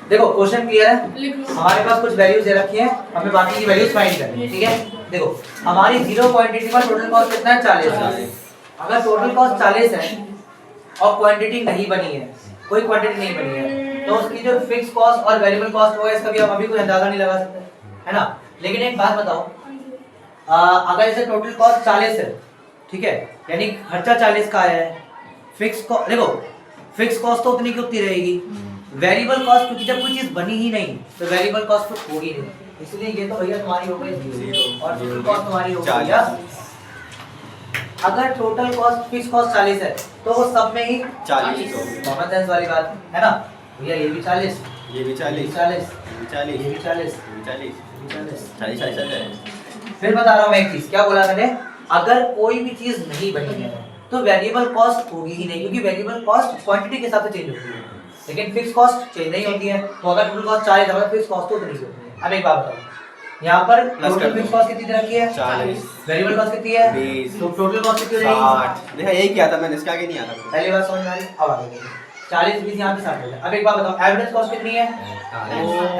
देखो question clear है, लिख लो। हमारे पास कुछ वैल्यूज दे रखी है, हमें बाकी की वैल्यूज फाइंड करनी है, ठीक है। देखो हमारी जीरो क्वांटिटी का टोटल कॉस्ट कितना है 40 है। अगर टोटल कॉस्ट 40 है और क्वांटिटी नहीं बनी है, कोई क्वांटिटी नहीं बनी है, तो उसकी जो फिक्स कॉस्ट और वेरिएबल कॉस्ट होगा इसका भी हम अभी कोई अंदाजा नहीं लगा सकते, है ना। लेकिन एक बात बताओ, अगर इसे टोटल कॉस्ट 40 है, ठीक है, यानी खर्चा 40 का है, फिक्स कॉस्ट देखो फिक्स कॉस्ट तो उतनी की उतनी रहेगी, वेरिएबल कॉस्ट क्योंकि जब कोई चीज बनी ही नहीं तो वेरिएबल कॉस्ट तो होगी नहीं, इसलिए ये तो भैया तुम्हारी हो गई 0 और टोटल कॉस्ट तुम्हारी हो गई क्या। अगर टोटल कॉस्ट फिक्स कॉस्ट 40 है तो वो सब में ही 40 होगी। कॉमन सेंस वाली बात है ना भैया, ये भी 40, ये भी 40, 40, 40, ये भी 40, 40, 40। 40, 40। फिर बता रहा हूँ मैं एक चीज, क्या बोला मैंने, अगर कोई भी चीज नहीं बनी है तो वेरिएबल कॉस्ट होगी ही नहीं, क्योंकि वेरिएबल कॉस्ट क्वांटिटी के हिसाब से चेंज होती है, लेकिन फिक्स कॉस्ट चेंज नहीं होती है। तो अगर टोटल कॉस्ट 40 है, फिक्स कॉस्ट तो नहीं होती है। अब एक बात बताओ, यहाँ पर टोटल फिक्स कॉस्ट कितनी रखी है 40, वेरिएबल कॉस्ट कितनी है 20, तो टोटल कॉस्ट कितनी रहेगी 60। देखा यही किया था मैंने, इसके आगे नहीं आता। पहली बात समझ में आ रही, अब आगे देखो 40 20 यहाँ पे 60 हो गया। अब एक बात बताओ, एवरेज कॉस्ट कितनी है,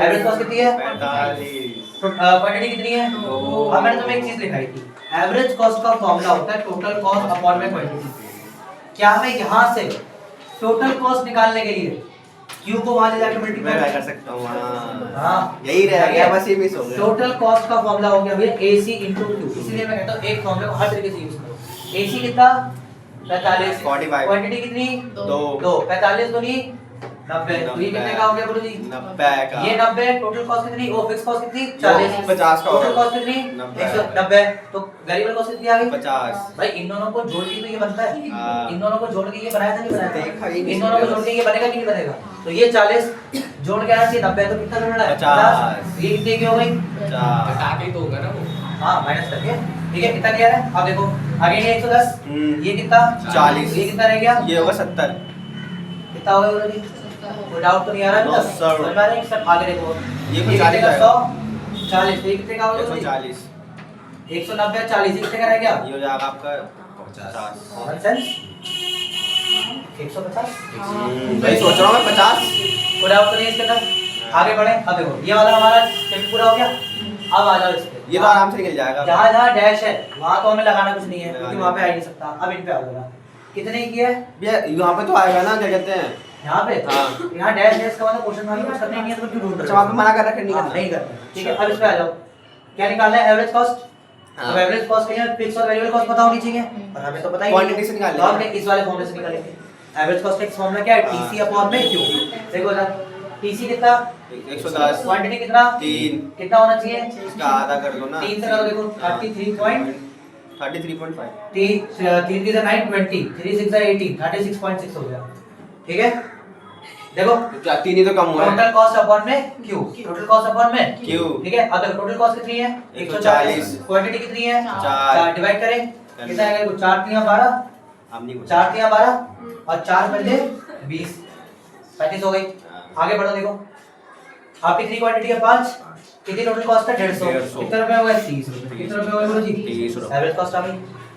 एवरेज कॉस्ट कितनी है 45, क्वांटिटी कितनी है। अब मैंने तुम्हें एक चीज लिखाई थी, एवरेज कॉस्ट का फॉर्मूला होता है टोटल कॉस्ट अपॉन में क्वांटिटी। क्या मैं यहाँ से टोटल कॉस्ट निकालने के लिए Q को वहां ले जाकर मैं मल्टीप्लाई कर सकता हूँ। हाँ यही रह गया, बस ये मिस हो गया। टोटल कॉस्ट का फॉर्मूला हो गया भैया AC × Q, इसलिए मैं कहता हूँ एक फॉर्मूले को हर तरीके से यूज करो। AC कितना 45, 45, क्वांटिटी कितनी 2, 45 दूनी 90, तो ये कितने का हो गया गुरु जी 90 का। ये 90, टोटल कॉस्ट कितनी, वो फिक्स कॉस्ट कितनी 40, 50 का टोटल होगा। कॉस्ट कितनी 90, 190, तो वेरिएबल कॉस्ट कितनी आ गई 50। भाई इन दोनों को जोड़ के तो ये बनता है, हाँ। इन दोनों को जोड़ के ये बनाया था नहीं बनाया देखा था, ही नहीं इन दोनों को जोड़ के ये बनेगा कि नहीं बनेगा। तो ये 40 जोड़ के आना चाहिए 90, तो कितना जोड़ना है 50। ये कितने की हो गई 50। टाके तो होगा ना वो। हाँ माइनस करके, ठीक है कितना क्लियर है। अब देखो आगे ये 110, ये कितना 40, ये कितना रह गया, ये होगा 70। कितना हो गया गुरु जी, कोई डाउट तो नहीं आ रहा है No, sir. समझ में आ रहा है सब। आगे देखो ये कितने 40 का आएगा। 100 40, ये कितने का होगा गुरु जी 140। 190 40, ये कितने का रह गया ये हो जाएगा आपका 50। Common sense 150। मैं सोच रहा हूँ मैं 50। कोई डाउट तो नहीं इसके अंदर। आगे बढ़े, अब देखो ये वाला हमारा चैप्टर पूरा हो गया। अब आ जाओ इस पे, ये तो आराम से निकल जाएगा। जहाँ जहाँ डैश है वहाँ तो हमें लगाना कुछ नहीं है, लगाना क्योंकि वहाँ पे आ ही नहीं सकता। अब इन पे आ जाएगा, कितने की है भैया यहाँ पे तो आएगा ना, क्या कहते हैं यहाँ पे, हाँ। यहाँ डैश डैश का मतलब क्वेश्चन मार्क कुछ करना ही नहीं है, तो क्यों ढूंढ रहे अच्छा हो? वहाँ पे मना कर रखा, नहीं हाँ, करना। नहीं करना, ठीक है। अब इस पे आ जाओ, क्या निकालना है एवरेज कॉस्ट। हाँ। अब एवरेज कॉस्ट के लिए फिक्स और वेरिएबल कॉस्ट पता होनी चाहिए, और हमें तो पता ही नहीं है। क्वांटिटी से निकाल तो हम लेंगे। इस वाले फॉर्मूले से निकालेंगे। एवरेज कॉस्ट का एक फॉर्मूला क्या है, हाँ। TC अपॉन में Q। देखो जरा TC कितना 110, क्वांटिटी कितना 3, कितना होना चाहिए, इसका आधा कर दो ना। 3 से करो, देखो 33.5, 33.5। 3 से 9 20, 3 6 18, 36.6 हो गया, ठीक है। देखो क्या 3 ही तो कम हुआ है। टोटल कॉस्ट अपॉन में Q, टोटल कॉस्ट अपॉन में Q, ठीक है। अब देखो टोटल कॉस्ट कितनी है 140, क्वांटिटी कितनी है 4, 4, डिवाइड करें कितना आएगा, 4 3 12, अब नहीं 4 3 12 और 4 बचे 20, 35 हो गई। आगे बढ़ो, देखो आपकी कितनी क्वांटिटी है 5, कितनी टोटल कॉस्ट है 150, कितने रुपए हो गए 30 रुपए, कितने रुपए हो गए बोलो जी 30 रुपए। एवरेज कॉस्ट आ गई।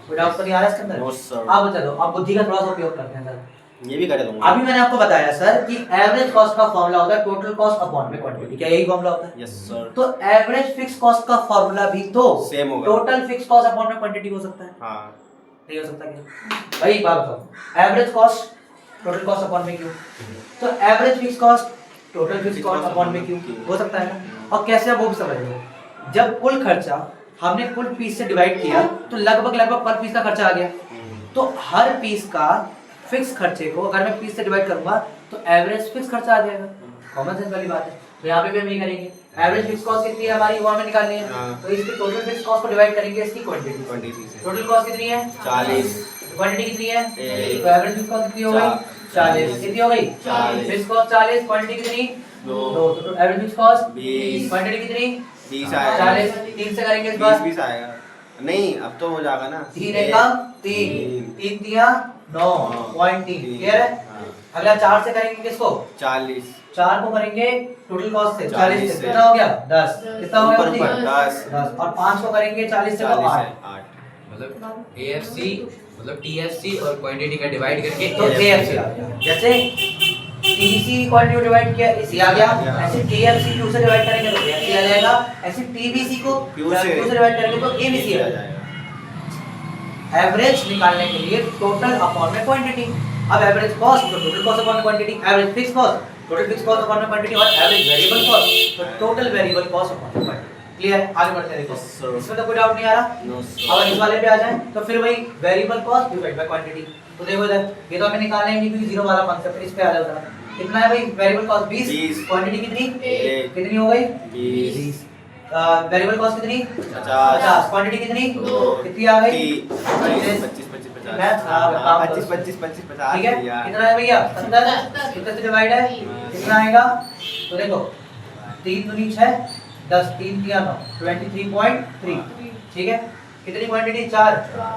कोई डाउट तो नहीं आ रहा है इसके अंदर। No, sir. अब चलो अब बुद्धि का थोड़ा सा उपयोग करते हैं सर। ये भी कर दूंगा। अभी मैंने आपको बताया सर कि एवरेज कॉस्ट का फॉर्मूला होता है टोटल कॉस्ट अपॉन में क्वांटिटी, क्या यही फॉर्मूला होता है। Yes sir. तो एवरेज फिक्स कॉस्ट का फॉर्मूला भी तो सेम होगा। टोटल फिक्स कॉस्ट अपॉन में क्वांटिटी हो सकता है, हाँ। नहीं हो सकता क्या भाई, एक बात बताओ, average cost total cost upon में क्यों, तो average fix cost total fix cost upon में क्यों हो सकता है ना। और कैसे आप वो भी समझ लो, जब कुल खर्चा हमने कुल पीस से डिवाइड किया तो लगभग लगभग पर पीस का खर्चा आ गया, तो हर पीस का फिक्स खर्चे को अगर मैं पीस से डिवाइड करूंगा तो एवरेज फिक्स खर्चा आ जाएगा। कॉमन सेंस वाली बात है। तो यहाँ पे भी हम ये करेंगे, एवरेज फिक्स कॉस्ट कितनी है हमारी वो हमें निकालनी है, हाँ। तो इसकी टोटल फिक्स कॉस्ट को डिवाइड करेंगे इसकी क्वांटिटी। 20 से। टोटल कॉस्ट कितनी है 40, क्वांटिटी कितनी है, एक। तो एवरेज फिक्स कॉस्ट कितनी हो गई 40, कितनी हो गई 40, फिक्स कॉस्ट 40, क्वांटिटी कितनी 2, 2, तो एवरेज फिक्स कॉस्ट 20, क्वांटिटी कितनी 20 आएगा। 40, 3 से करेंगे इस बार 20 आएगा। नहीं अब तो हो जाएगा ना। 3 एक कम 3, 3 दिया 9.3, क्लियर है। हाँ। अगला 4 से करेंगे किसको, 40, 4 को करेंगे टोटल कॉस्ट से 40 40 से, से। कितना हो गया 10, कितना हो गया ऊपर जी? ऊपर 10, 10 और 5 को करेंगे 40 से तो 40 8, है 8। मतलब AFC मतलब TFC और क्वांटिटी का डिवाइड करके तो AFC AFC आ गया। जैसे टीबीसी क्वांटिटी डिवाइड किया, इसी आ गया। ऐसे केएफसी क्यू से डिवाइड करेंगे तो एफसी आ जाएगा। ऐसे टीबीसी को क्यू से डिवाइड करेंगे तो एबीसी आ जाएगा। एवरेज निकालने के लिए टोटल अपॉन में क्वांटिटी। अब एवरेज कॉस्ट तो total cost upon quantity, average fix cost total fix cost upon quantity, और एवरेज वेरिएबल कॉस्ट तो total variable cost upon quantity. Clear? आगे बढ़ते हैं। देखो इसमें तो कोई डाउट नहीं आ रहा। अब इस वाले पे आ जाए तो फिर वही variable cost divide by quantity. तो देखो इधर ये तो हमें निकालना ही नहीं क्योंकि जीरो वाला कॉन्सेप्ट है। इस पे आ जाओ जरा। कितना है भाई? वेरिएबल कॉस्ट 20, क्वांटिटी कितनी? कितनी हो गई? 20। वेरिएबल कॉस्ट कितनी? 50। क्वांटिटी कितनी? कितनी आ गई? 25 50। ठीक है, कितना है भैया? 70। कितने से डिवाइड है? कितना आएगा? तो देखो 3 दूनी 6, 10 3 3 9 23.3। ठीक है, कितनी क्वांटिटी? 4।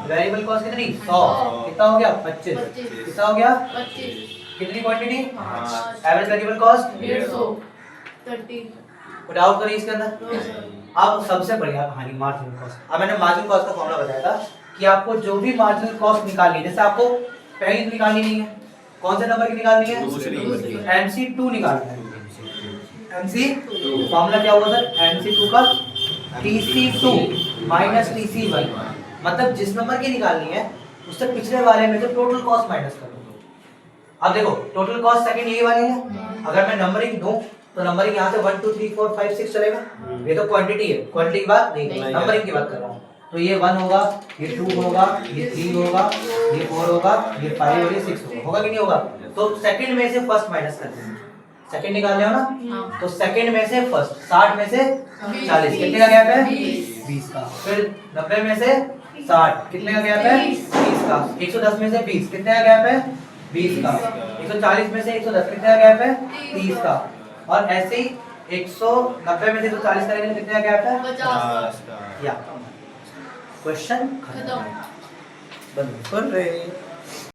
वेरिएबल कॉस्ट कितनी? 100। कितना हो गया? 25। कितना हो गया? 25। कितनी क्वांटिटी? Average variable cost 150 30। कोई डाउट करिए इसके अंदर। अब सबसे बढ़िया कहानी मार्जिनल कॉस्ट। अब मैंने मार्जिनल कॉस्ट का फॉर्मूला बताया था कि आपको जो भी मार्जिनल कॉस्ट निकालनी है, जैसे आपको पहली निकालनी नहीं है, कौन से नंबर की निकालनी है? दूसरी। MC2 निकालना है। MC2 फॉर्मूला क्या होगा सर? MC2 का TC2 माइनस TC1, मतलब जिस नंबर की निकालनी है उससे पिछले वाले में से टोटल कॉस्ट माइनस कर दो। अब देखो टोटल कॉस्ट सेकंड यही वाली है। अगर मैं नंबरिंग दूं तो नंबरिंग यहाँ से 1 2 3 4 5 6 चलेगा। ये तो क्वांटिटी है, क्वांटिटी की बात नहीं, नंबरिंग की बात कर रहा हूँ। तो ये 1 होगा, ये 2 होगा, ये 3 होगा, ये 4 होगा, ये 5 और ये 6 होगा। होगा कि नहीं होगा? तो सेकंड में से फर्स्ट माइनस करते हैं। सेकंड निकाल रहे हो ना, तो सेकंड में से फर्स्ट 60 में से 40 कितने का गैप है? 20 का। फिर 90 में से 60 कितने का गैप है? 20 का। 110 में से 20 कितने का गैप है? 20 का। 140 में से 110 कितने का गैप है? 30 का। और ऐसे ही 190 में से 140 करेंगे तो कितने का गैप है? 50 या क्वेश्चन खत्म। बंद कर रहे।